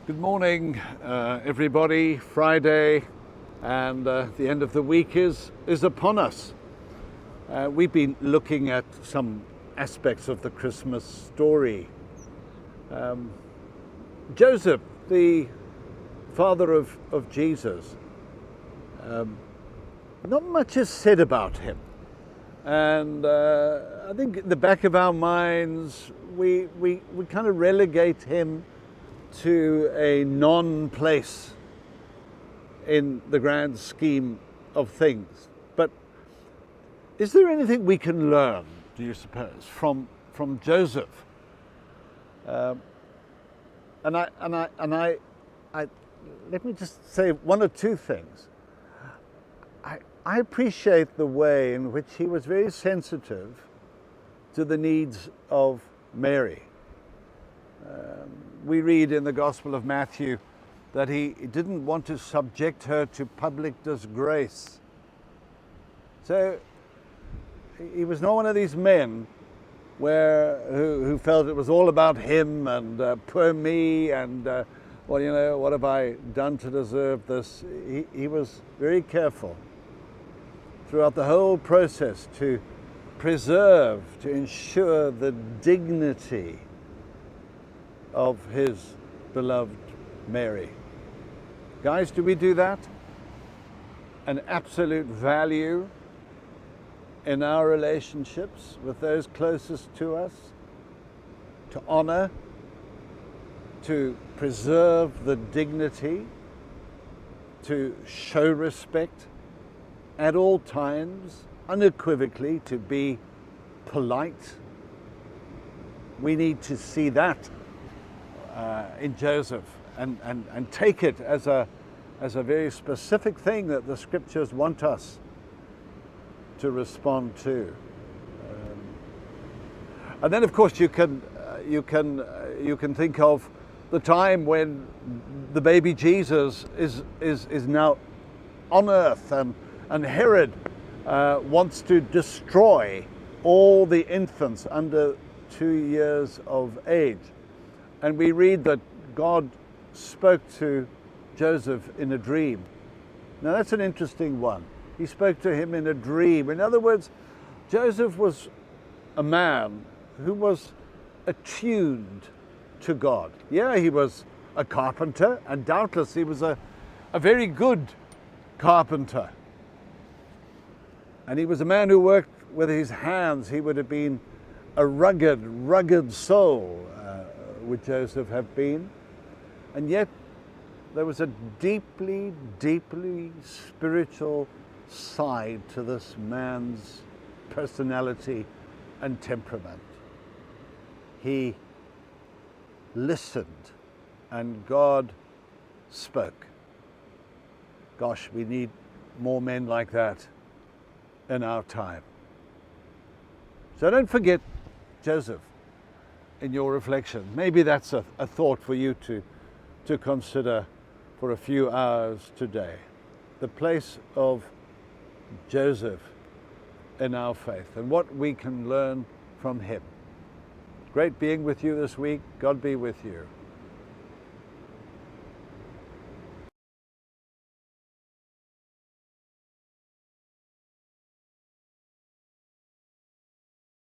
Good morning, everybody. Friday, and the end of the week is upon us. We've been looking at some aspects of the Christmas story. Joseph, the father of Jesus, not much is said about him. And I think in the back of our minds, we kind of relegate him to a non-place in the grand scheme of things. But is there anything we can learn, do you suppose, from Joseph? And I let me just say one or two things. I appreciate the way in which he was very sensitive to the needs of Mary. We read in the Gospel of Matthew that he didn't want to subject her to public disgrace. So he was not one of these men who felt it was all about him and poor me and, well, you know, what have I done to deserve this? He was very careful throughout the whole process to preserve, to ensure the dignity of his beloved Mary. Guys, do we do that? An absolute value in our relationships with those closest to us, to honor, to preserve the dignity, to show respect at all times, unequivocally, to be polite. We need to see that in Joseph and take it as a very specific thing that the scriptures want us to respond to. And then, of course, you can think of the time when the baby Jesus is now on earth, and Herod wants to destroy all the infants under 2 years of age. And we read that God spoke to Joseph in a dream. Now that's an interesting one. He spoke to him in a dream. In other words, Joseph was a man who was attuned to God. Yeah, he was a carpenter, and doubtless he was a very good carpenter. And he was a man who worked with his hands. He would have been a rugged soul, would Joseph have been. And yet there was a deeply spiritual side to this man's personality and temperament. He listened and God spoke. Gosh, we need more men like that in our time. So don't forget Joseph in your reflection. Maybe that's a thought for you to consider for a few hours today. The place of Joseph in our faith and what we can learn from him. Great being with you this week. God be with you.